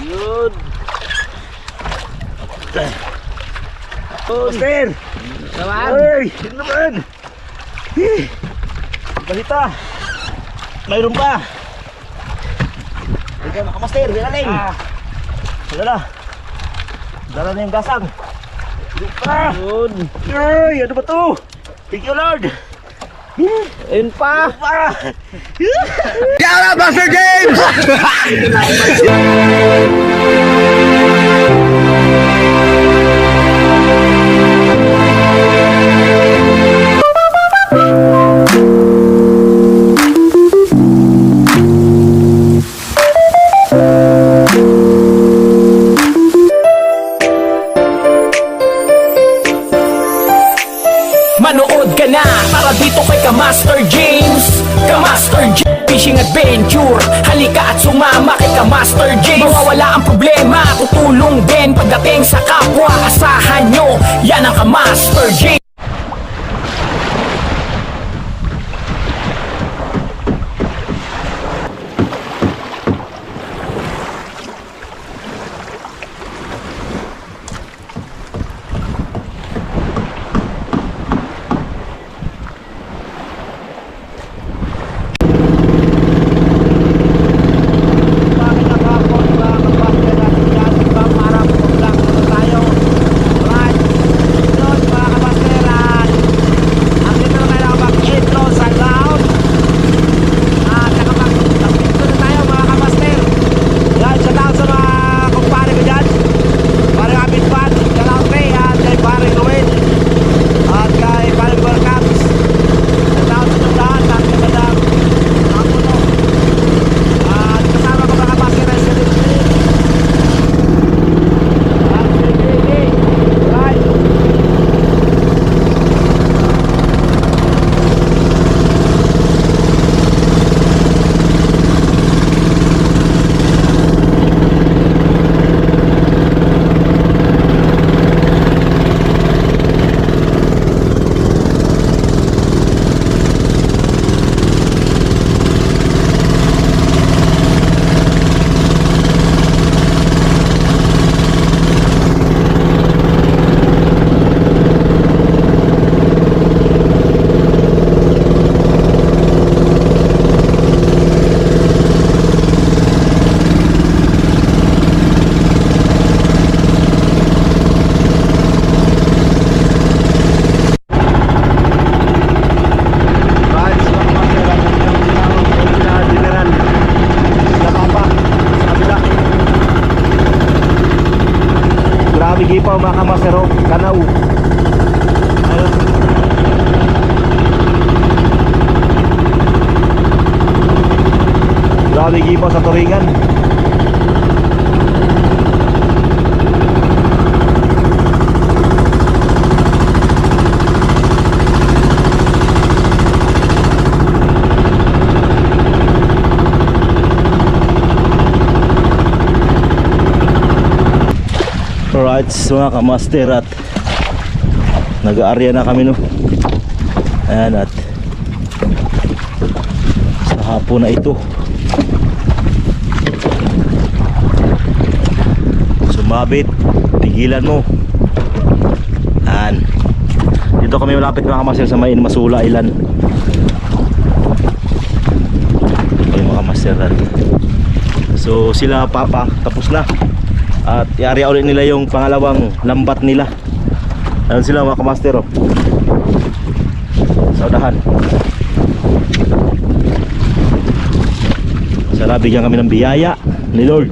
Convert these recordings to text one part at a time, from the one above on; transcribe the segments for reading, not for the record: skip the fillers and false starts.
Yun. Master! Naman! Ay! Yun naman! Balita! Mayroon pa! Ikaw na ka, Master! Bilaling! Dala! Dala na yung gasang! Yun pa! Yun! Ay! Ano ba to? Thank you, Lord! Ayun pa! Ano pa? Shout out Master James! Manood ka na para dito kay Master James. Master James Fishing Adventure. Halika at sumama kay Master James. Mawawala ang problema, tutulong din pagdating sa kapwa. Asahan nyo, yan ang Master James. Gipaw mga kamasero, kanaw. Ayun. Grabe gipaw sa turingan. Alright mga kamaster, at nag-aarya na kami no. Ayan, at sa hapon na ito sumabit, tigilan mo. Ayan, dito kami malapit mga kamaster sa may Masula Island. Okay mga kamaster, at so sila papa tapos na at i-area ulit nila yung pangalawang lambat nila. Ayun sila mga kamaster, oh. Sa unahan. Sana bigyan kami ng biyaya ni Lord.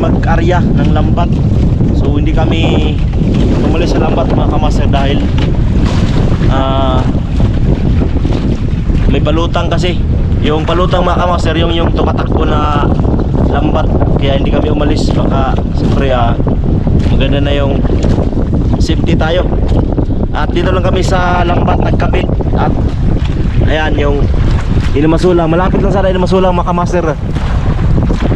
mag-arya ng lambat. So hindi kami umalis sa lambat mga kamaster dahil may palutang kasi. Yung palutang mga kamaster yung tumatakbo na lambat, kaya hindi kami umalis. Baka siyempre maganda na yung safety tayo. At dito lang kami sa lambat nagkabit. At ayan yung Ilimasulang, malapit lang sana Ilimasulang mga kamaster.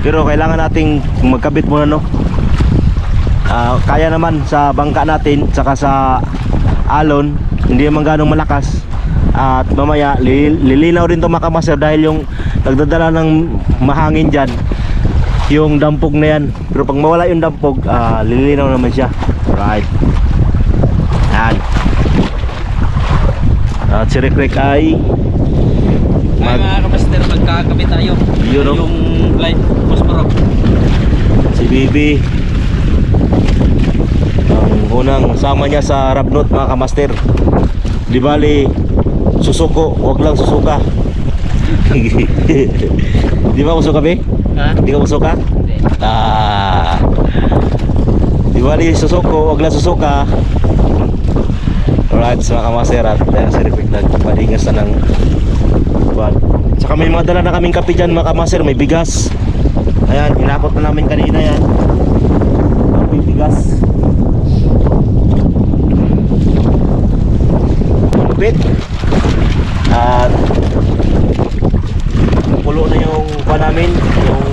Pero kailangan nating magkabit muna, no. Kaya naman sa bangka natin saka sa alon, hindi naman ganong malakas. At mamaya lilinaw rin to mga kamaster dahil yung nagdadala ng mahangin dyan, yung dampog na yan. Pero pag mawala yung dampog, lilinaw naman siya. Right. Yan. At si Rick ay Mga kamaster, magkakabit tayo. Yun, no? Yung light phosphorus. si Bibi ang unang sama niya sa Rabnot mga kamaster. Di bali susuko, wag lang susuka. Di ba musuka, Be? Ha? Di ka musuka? Hindi. Di bali susuko, wag lang susuka. Alright, mga kamaster, at dahil si Rick nagpalingas na ng buwan. Saka may mga dala na kaming kape dyan mga kamaster, may bigas. Ayan, hinakot na namin kanina yan. May bigas. Malupit. At pulo na yung buwan namin, yung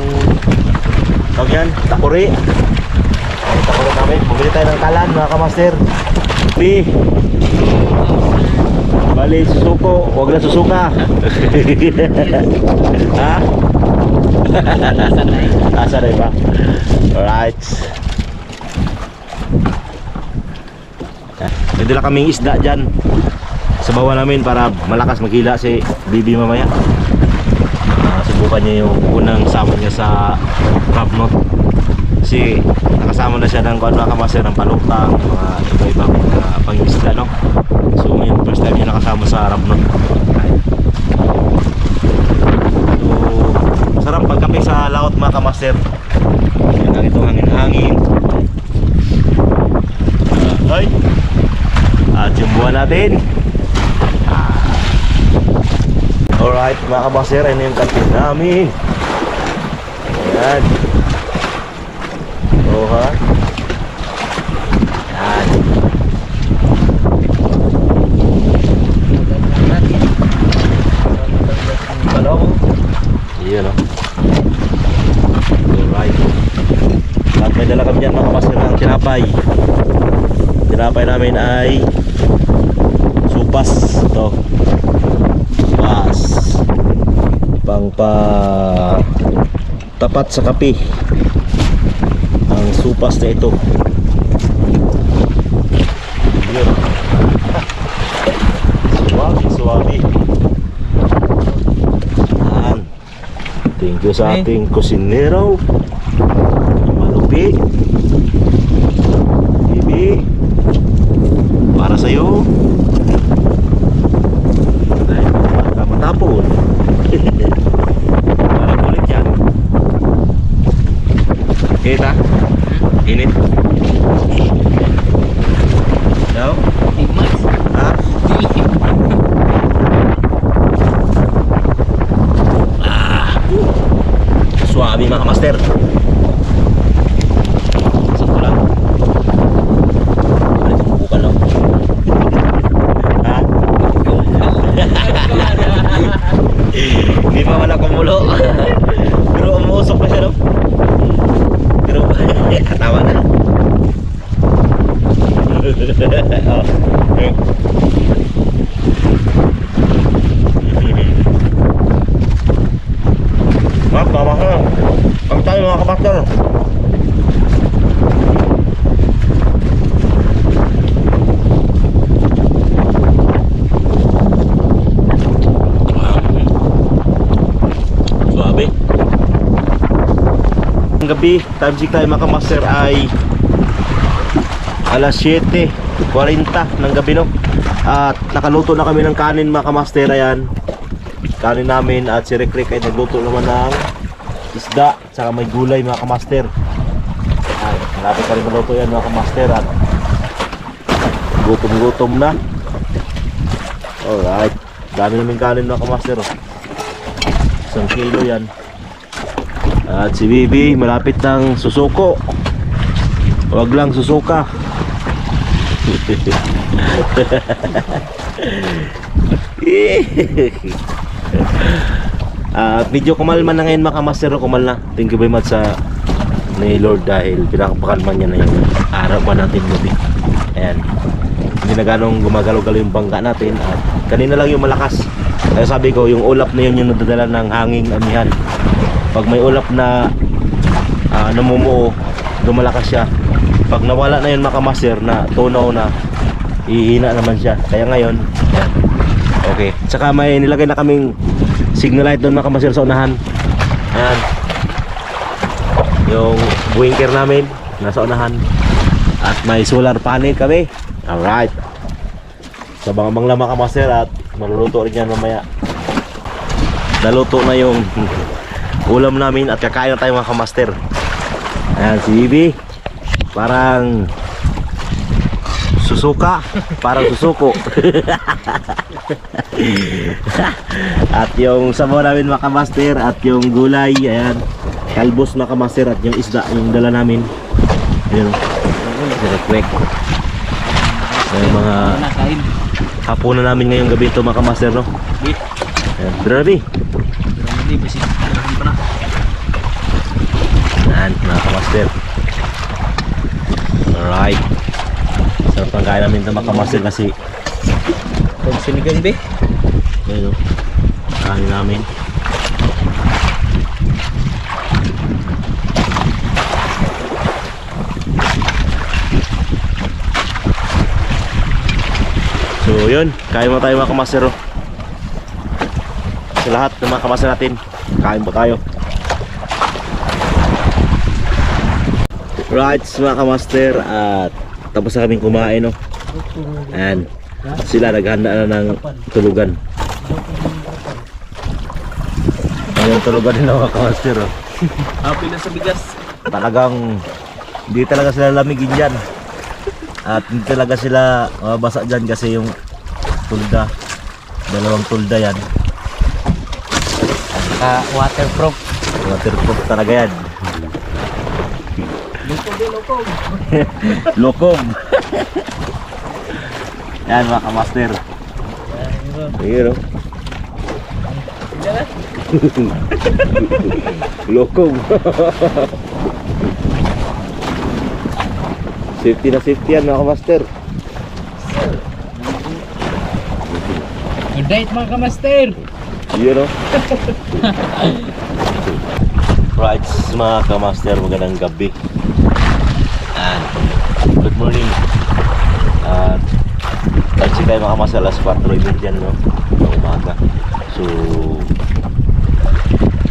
tawag yan, takuri. Ay, takuri namin. Bumili tayo ng kalan mga kamaster. Bali susuko, wag na susuka. Ha? Sanay ba? Alright. Pwede lang kaming isda dyan sa bawa namin para malakas maghila si Bibi mamaya. Subukan niya yung unang sama niya sa Rabnot. Kasi nakasama na siya ng mga kamaster ng palutang, mga iba-ibang pang-isda, no? So yung first time niya nakasama sa Rabnot. So masarap pagkape sa laot mga kamaster. Yan ang itong hangin-hangin. Ay! At yung buwan natin. Alright mga kamaster, ano yung kape namin. Ayan. Oh ha. Yan. Hello. Iyon, no. Alright. At may dala kami dyan mga kamaster ng tinapay. Tinapay namin ay supas. Ito. Supas. Tapat sa kape. Ang supas na ito. Yun. Suwabi. Thank you sa ating kusinero. Malupit. Bibi. Para sa'yo. Dahil ka matapon. Para kulit yan. Kita? Init? No? Ha? Suwabi mga kamaster. Sakto lang. Ano itong bubukan lang? Ha? Hindi pa wala kumulo. Pero umuusok na siya, no? Pero katawa na. Tama ka. Pag tayo mga kamaster. Suabe. Ang gabi, time check tayo mga kamaster ay alas 7:40 ng gabi, no? At nakaluto na kami ng kanin mga kamaster. Ayan, kanin namin. At si Rick ay nagluto naman ng isda, saka may gulay mga kamaster. Malapit ka rin maluto yan mga kamaster at gutom-gutom na. Alright. Dami namin kanin mga kamaster. 1 kilo yan. At si Bibi malapit ng susuko. Huwag lang susuka. Medyo kumalma na ngayon mga kamaster. Kumal na. Thank you very much sa ni Lord dahil pinakapakalman niya na yung araw pa natin gabi. Ayan. Hindi na ganong gumagalaw-galaw yung bangka natin at kanina lang yung malakas. Kaya sabi ko yung ulap na yun yung nadadala ng hanging amihan. Pag may ulap na namumuo, lumalakas siya. Pag nawala na yun mga kamaster na tunaw na, ihina naman siya. Kaya ngayon, yan. Okay. Tsaka may nilagay na kaming signal light doon mga kamaster sa unahan. Ayan. Yung blinker namin nasa unahan. At may solar panel kami. Alright. Sa bangamang lang mga kamaster at maluluto rin yan mamaya. Naluto na yung ulam namin at kakain na tayo mga kamaster. Ayan si Bibi. Parang susuka. Parang susuko. At yung sabaw namin mga kamaster at yung gulay. Ayan. Kalbos mga kamaster at yung isda yung dala namin. Ayan o. Quick. Yung mga hapunan namin ngayong gabi ito mga kamaster no. Ayan. Grabe. Ayan mga kamaster. Alright. Sarap ng kain namin ito mga kamaster kasi Pag sinigang be. ayun o. Kain namin. So yun, kain mo tayo mga kamaster oh. Sa lahat ng mga kamaster natin, kain po tayo. Right mga kamaster at tapos na kaming kumain oh. Ayan, sila naghanda na ng tulugan. Ayun tulugan din mga kamaster oh. Happy na sa bigas. Talagang hindi talaga sila lamigin dyan. At hindi talaga sila mabasa dyan kasi yung tulda, 2 tulda yan. Waterproof. Waterproof talaga yan. Lokom. Lokom. Yan mga kamaster. Ayun o. Lokom. Safety na safety yan mga kamaster. Good night mga kamaster. Yun o. Right mga kamaster, magandang gabi. And good morning. Tansik tayo mga kamaster, alas 4:30 no, ng umaga. So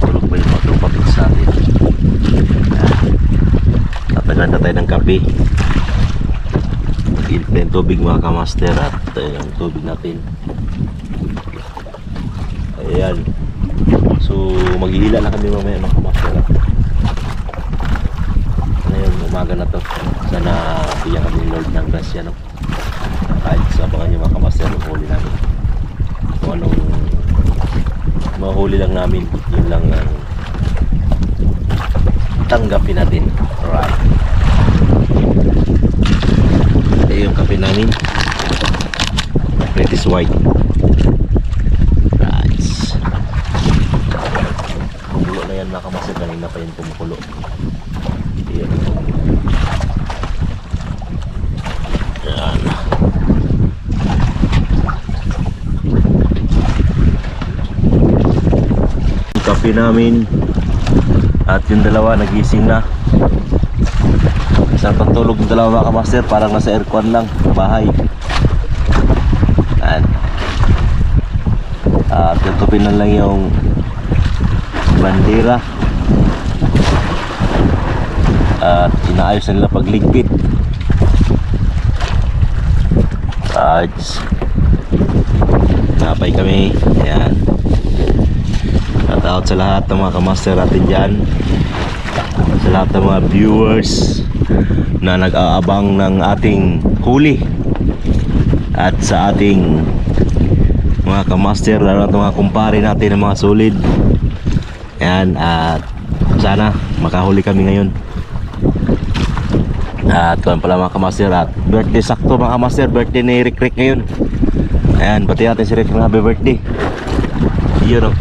tulog pa yung mga tropa sa atin. Tatagan na tayo ng kape. Init na yung tubig mga kamaster at yung tubig natin. Ayan. So maghihila na kami mamaya mga kamaster. Ngayon umaga na to. Sana bigyan kami Lord ng grasya no. Kahit sa abangan nyo mga kamaster, huli namin. Kung anong mahuli lang namin, yun lang ang tanggapin natin. Alright. Ito yung kape namin. British white. Right. Kumukulo na yan mga kamaster. Kanina pa yun kumukulo. Ayan. Ayan. Yung kape namin. At yung dalawa nagising na. Isang pantulog ng dalawa mga kamaster, parang nasa aircon lang bahay. Ayan. At tutupin na lang yung bandera. At inaayos na nila pagligpit. At napay kami. Ayan. At out sa lahat ng mga kamaster natin dyan, sa lahat ng mga viewers na nag-aabang ng ating huli at sa ating mga kamaster, lalo na mga kumpare natin ng mga solid. Yan, at sana makahuli kami ngayon. At kung pala mga kamaster, at birthday sakto mga kamaster, birthday ni Rick Rick ngayon. Ayan, pati natin si Rick ng happy birthday. Yun o.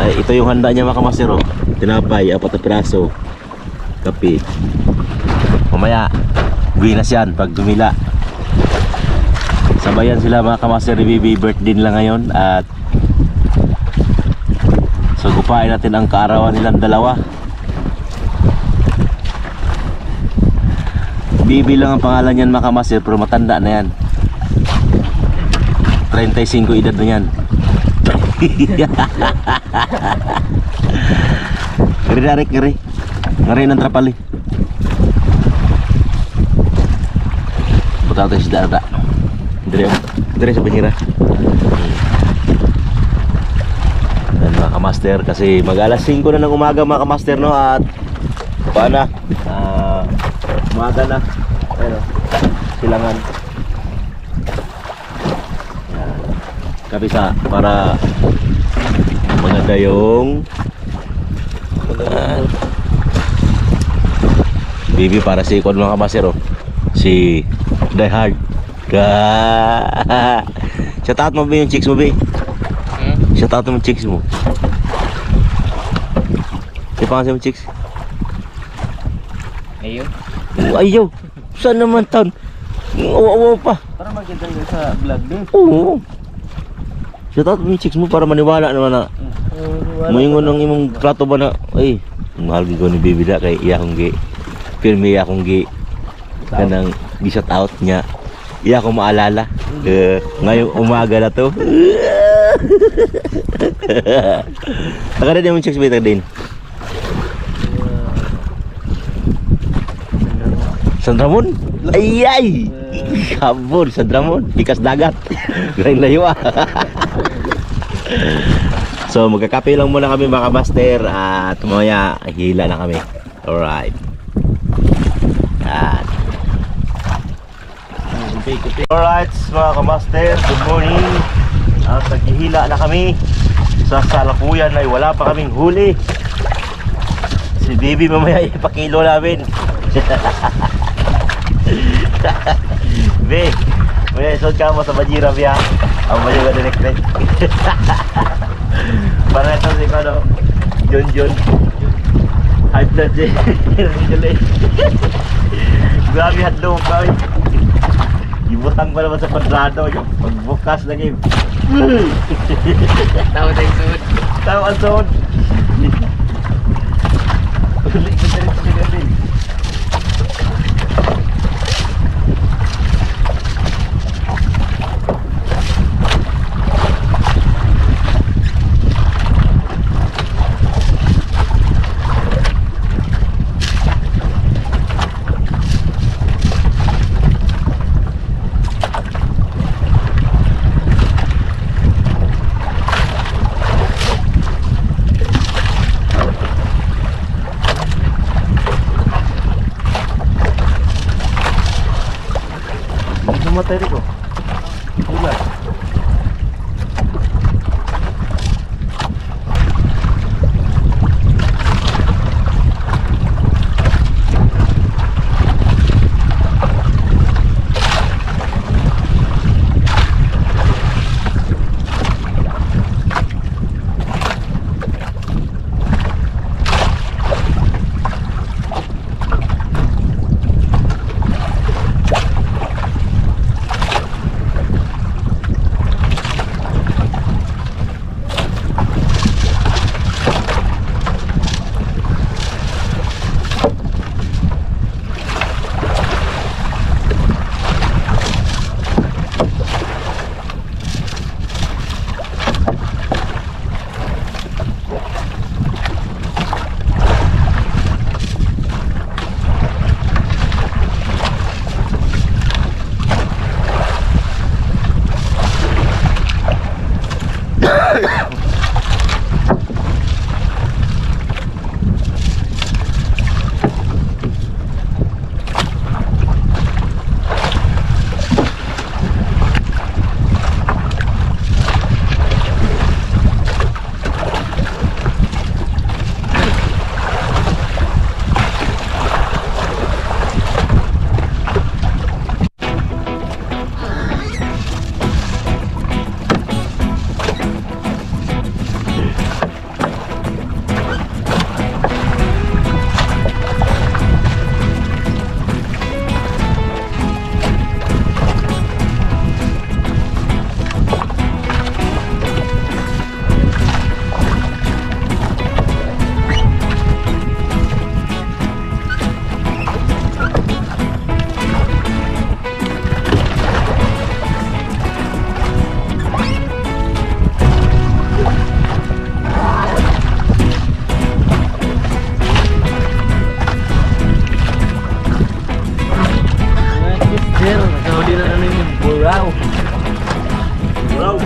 Ay, ito yung handa niya mga kamaster o. Tinapay, 4 na piraso, kape. Mamaya buwinas yan pag tumila. Sabayan sila mga kamaster ni Bibi, birthday nila ngayon. At sugupain natin ang kaarawan nilang dalawa. Bibi lang ang pangalan niyan mga kamaster, pero matanda na yan. 35 edad na yan. Kiri-darik, kiri. Ngayon ng trapali. Puta tayo si Dada. Dire sa banyera. Dan mga kamaster, kasi mag alas 5 na ng umaga mga kamaster, no? At paano? Umaga na. Ayun, silangan. Yan. Kapisa para maganda yung Bibi para si ikon mga kamaster, oh. Si Die Hard. Shout out mo ba yung chicks mo, Bi? Shout out mo yung chicks mo. Si pangasin mo chicks? Ayun. Ayaw. Saan naman tan? Oo pa. Para makita nyo sa vlog din. Oo. Shout out mo yung chicks mo para maniwala naman na moingon ng imong trato ba na ay mahal ko ni Bibi da kay iya kong gi firme iya kong gi kanang gi shout out niya iya akong maalala ngayong umaga na to. Tagad din mo chicks ba din? San Ramon? Ay! Kabur, San Ramon. Pikas dagat. Grain layo ah. So magkakape lang muna kami mga master. At mamaya hila na kami. Alright. Yan. Alright mga kamaster, good morning. At naghihila na kami. Sa salakuyan ay wala pa kaming huli. Si Bibi mamaya ipakilo namin. Be, may isod ka mo sa Bajira biya. Ang Bajira direct. Para ito si Kano John high blood eh. Grabe hadlong ka. Ibutang pa naman sa kwadrado yung pagbukas na game. Tawa tayo suod. Tawa ang suod. Ulit ko sa rin. Matay ko. Ulan. Wow.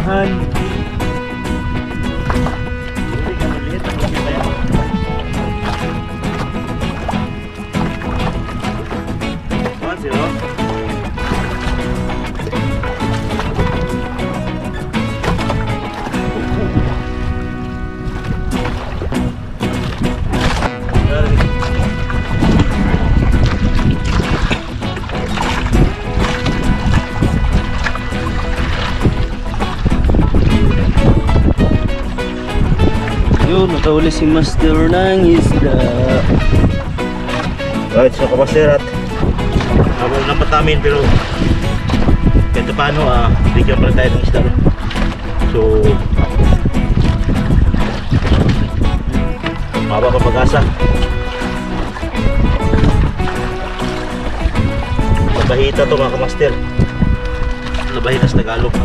Hindi ka maliit. Hindi pa yan. One, zero. Yun, nakahuli si Master ng isda. Right, so kapasir at habang lambat namin pero kahit paano bigyan pa rin tayo ng isda. So mababa pa pag-asa. Labahita to mga kamaster. Labahita sa Tagalog.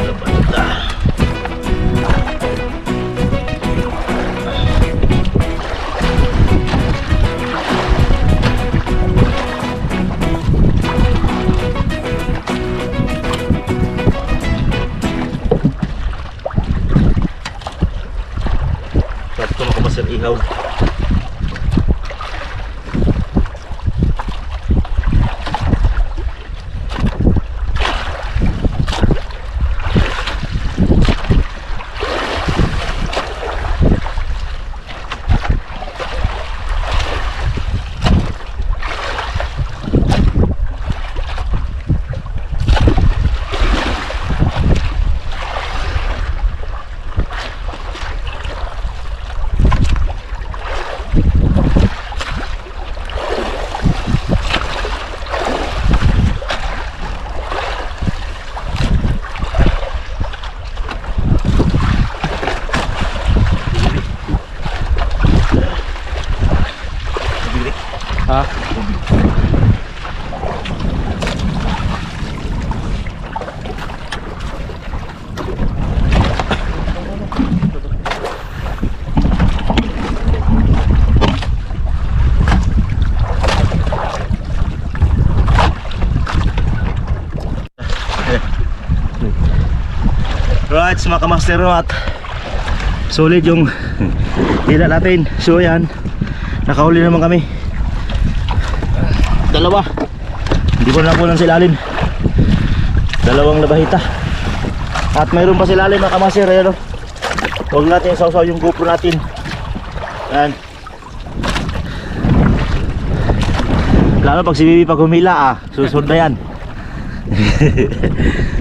Labahita. Sarap ito mga kamaster, ihaw. Ha? Right, mga kamaster at solid yung hila natin. So yan, nakahuli naman kami. Dalawa. Hindi ko na nakunan sa ilalim. Dalawang labahita. At mayroon pa sa ilalim mga kamaster. Ayan o. Huwag natin sausaw yung GoPro natin. Yan. Lalo pag si Bibi pag humila susunod na yan.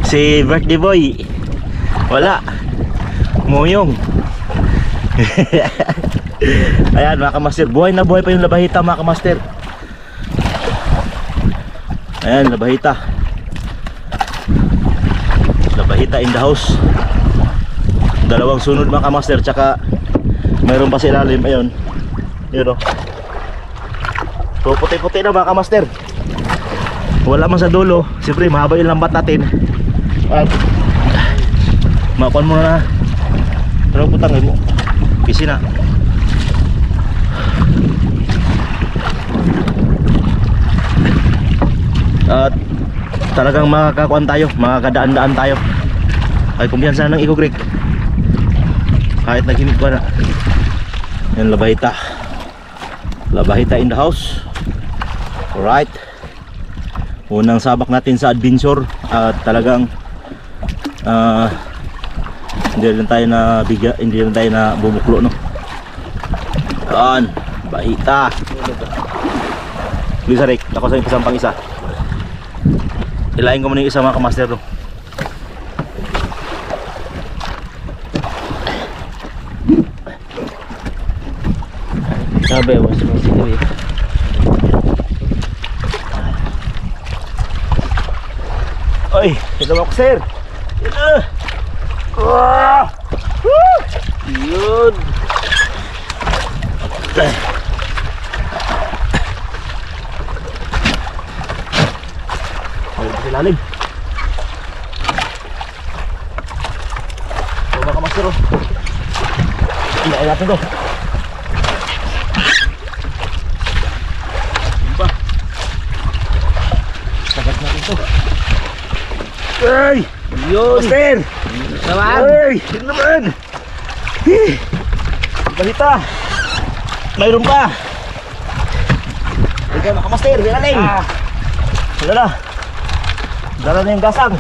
Si birthday boy wala. Moyong. Ayan mga kamaster. Buhay na buhay pa yung labahita mga kamaster. Ayan, labahita. Labahita in the house. Dalawang sunod mga kamaster. Tsaka mayroon pa sa ilalim. Ayun. Yun o. So puti-puti na mga kamaster. Wala man sa dulo. Siyempre mahaba yung lambat natin. At makuan mo na. Pero putang mo. Kisi na. At talagang makakakuan tayo, makakadaan-daan tayo. Ay kumpiyansa ng Eco Creek. Kahit naghimik ko na. Yan labahita. Labahita in the house. Alright. Unang sabak natin sa adventure. At talagang hindi rin tayo na bigya, hindi rin tayo na bumuklo no. Yan, bahita. Bisa Rick, ako sa isang pang isa. Ilayin ko muna yung isa mga kamaster no. Sabi, mas sige. Oy, ito ako sir. Yun. Yun. Lalim. So mga kamaster ilayin natin to. Yun pa. Ay! Yun. Master! Naman. Ay! Yun naman! Balita! Mayroon pa! Ikaw makamaster, binaling! Wala na! Dala na yung gasang!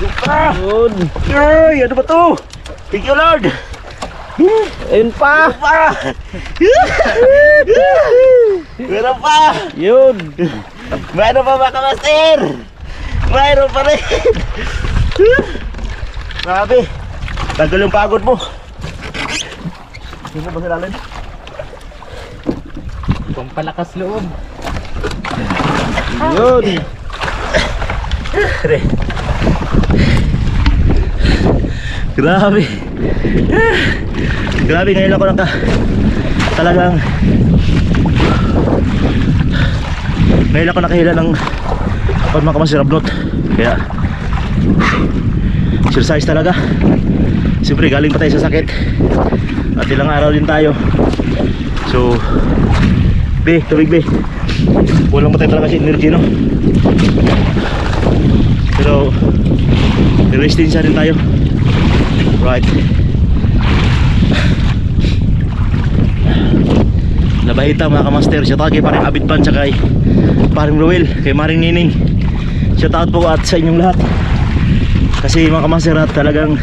Yun pa! Yun. Ay! Ano ba to? Thank you Lord! Ayun pa. Meron pa! Meron pa! Yun. Meron pa mga kamaster! Mayroon pa rin! Grabe! Tanggal yung pagod mo! Sino ba sa lalim? Pampalakas loob. Yun. Re. Grabe! Grabe ngayon ako talagang ngayon ako nakahila ng apat mga kamasir abnot. Kaya exercise talaga. Siyempre galing pa tayo sa sakit at ilang araw din tayo. So be, tubig be. Walang pa tayo talaga si energy, no? Pero resistensya rin tayo. Right. Labahita mga kamaster. Shout out kay paring Abid Pan tsaka kay paring Ruel, kay Maring Nining. Shout out po at sa inyong lahat. Kasi mga kamaster at talagang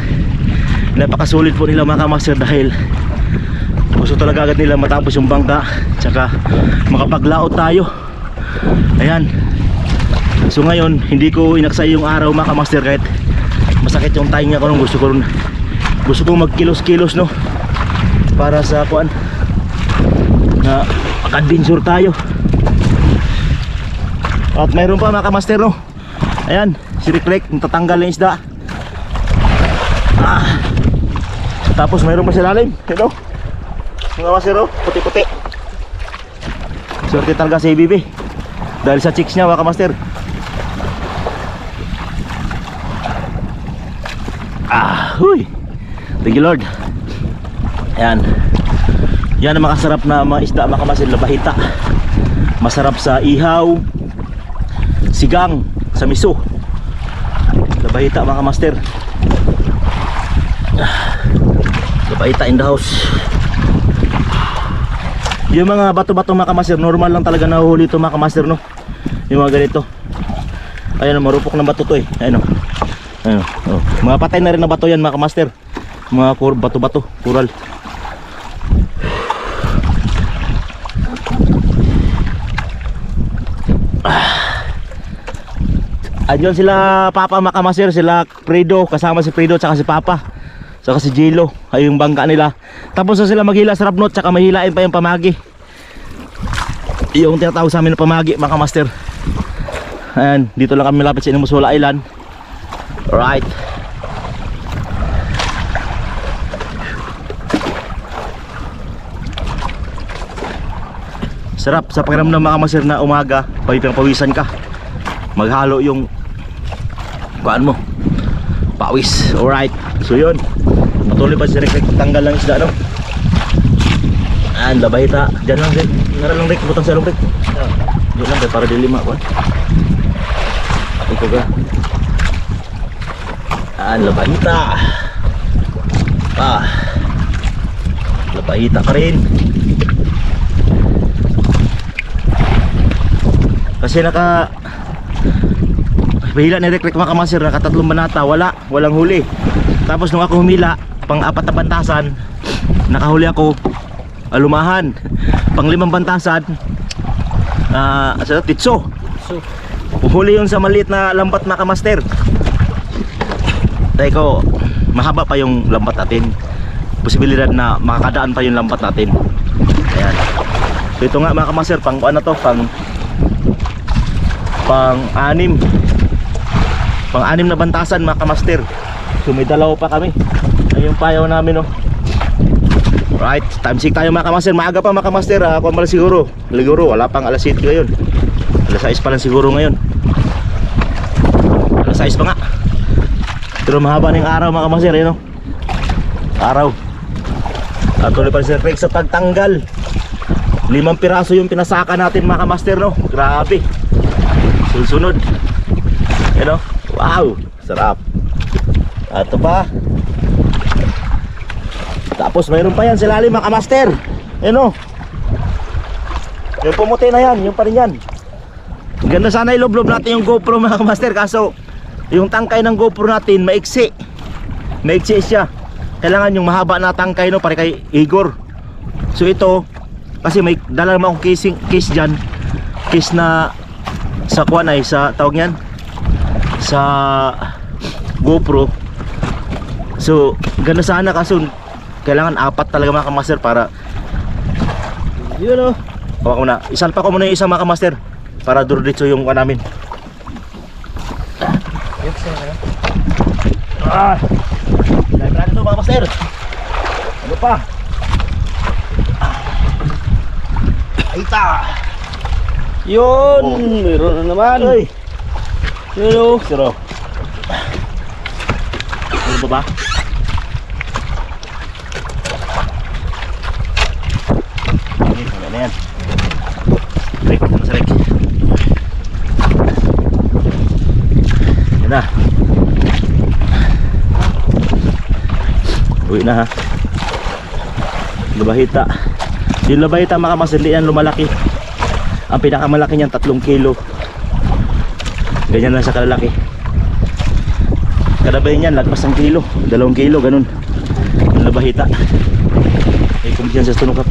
napakasulit po nila mga kamaster dahil gusto talaga agad nila matapos yung bangka tsaka makapaglaot tayo. Ayan. So ngayon hindi ko inaksay yung araw mga kamaster kahit masakit yung tainga ko nung gusto ko magkilos-kilos, no, para sa kuan na mag-adventure tayo. At mayroon pa mga kamaster, no. Ayan, si Rick natatanggal ng isda. Tapos mayroon pa sa lalim, you know? Mga kamaster, no, puti-puti. Swerte talaga si ABB dahil sa chicks niya mga kamaster. Huy! Thank you Lord. Ayan. Yan ang makasarap na mga isda mga kamaster, labahita. Masarap sa ihaw, sigang, sa miso. Labahita mga kamaster. Labahita in the house. Yung mga bato-bato mga kamaster, normal lang talaga nahuhuli ito mga kamaster, no? Yung mga ganito. Ayan, marupok ng bato to eh. Ayan o. Ayun, oh. Mga patay na rin na bato yan mga kamaster. Mga bato-bato, coral. Andyan sila Papa mga kamaster, sila Fredo, kasama si Fredo tsaka si Papa, tsaka si Jilo, ay yung bangka nila. Tapos na sila maghila sa rabnot, tsaka mahilain pa yung pamagi. Yung tinatawag sa amin na pamagi mga kamaster. Ayan, dito lang kami malapit sa Inumusula Island. Alright. Sarap sa pakiramdam mga kamaster na umaga, pawisan ka. Maghalo yung kuan mo, pawis. Alright. So yun, patuloy pa si Rick tanggal lang isda, no? And labahita. Diyan lang Rick. Nara lang Rick, butang sa Rick. Diyan lang para di lima kuan. Ito ka. Labahita. Labahita ka rin. Kasi mahila ni Rick mga kamaster, nakatatlong banata, walang huli. Tapos nung ako humila pang apat na bantasan, nakahuli ako alumahan. Pang limang bantasan sa titso. Huli yun sa maliit na lambat mga kamaster. Teko, mahaba pa yung lambat natin. Posibilidad na makakadaan pa yung lambat natin. Ayan. So ito nga mga kamaster, pang ano to, pang-anim na bantasan mga kamaster. So may dalaw pa kami. Ayun yung payaw namin, no. Right, time check tayo mga kamaster. Maaga pa mga kamaster, ako mal siguro. Wala pang alas 7 ngayon. Alas 6 pa lang siguro ngayon. Alas 6 pa nga. Pero mahaba ng araw mga kamaster, no. Araw. At tuloy pa si Rick sa pagtanggal. 5 piraso yung pinasaka natin mga kamaster, no. Grabe. Sunod. Yan o. Wow, sarap. At ito pa. Tapos mayroon pa yan sa lalim mga kamaster. Yan o. Yung pumuti na yan, yung pa rin yan. Ganda sana iloblob natin yung GoPro mga kamaster. Kaso yung tangkay ng GoPro natin maiksi. Maiksi siya. Kailangan yung mahaba na tangkay no, pare kay Igor. So ito, kasi may dala naman akong case dyan. Case na sa kuwan ay sa tawag yan, sa GoPro. So ganda sana kaso kailangan 4 talaga mga kamaster para yun o. Hawa ko na, isalpa ko muna yung isang mga kamaster para duroditso yung kuwan namin. Dahil natin ito mga kamaster. Ano pa? Aita. Yun, meron na naman. Ay. Yun o. Siro. Ano ba? Ano na yan? Rek, ano sa rek? Yan na. Uwi na ha. Labahita. Yung labahita mga kamasili yan lumalaki. Ang pinakamalaki niyan 3 kilo. Ganyan lang sa kalalaki. Kadabay niyan lagpas ng kilo, 2 kilo ganun. Ang labahita. Ay kumpiyan sa tunukap.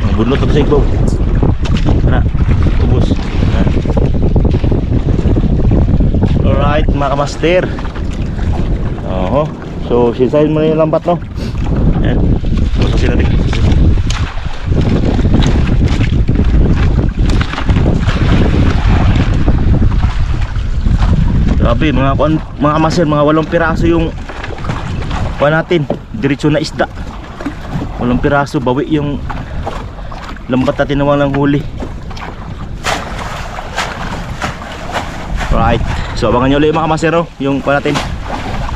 Ang bunot ito sa igbaw. Ano? Ubus. Alright mga kamaster. Oho. So sinsahin mo na yung lambat no. Ayan. Pusasin natin. Grabe mga kamaster, mga 8 piraso yung kuha natin. Diretso na isda. 8 piraso, bawi yung lambat natin na walang huli. Right. So abangan nyo ulit mga kamasero yung pa natin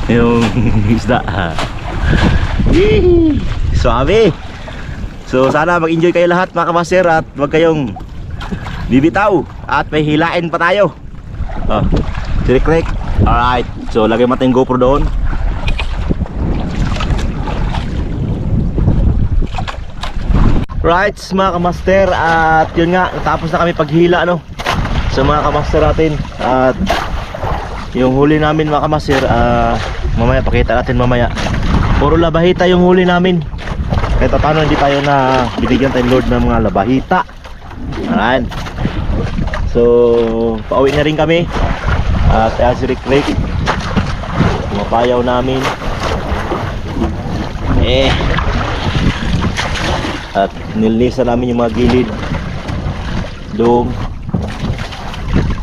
yung isda. Yee! Suabe. So sana mag-enjoy kayo lahat mga kamaser at wag kayong bibitaw at may hilain pa tayo. Sirik-rik. Alright. So lagay mo tayong GoPro doon. Right mga kamaster, at yun nga, natapos na kami paghila no sa mga kamaster natin. At yung huli namin mga kamaster, mamaya pakita natin mamaya. Puro labahita yung huli namin. Kahit paano hindi tayo na binigyan tayong load ng mga labahita. Alright. So pauwi na rin kami. At si Rick mapayaw namin. At nilinisan namin yung mga gilid. Doon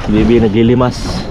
si Bibi naglilimas.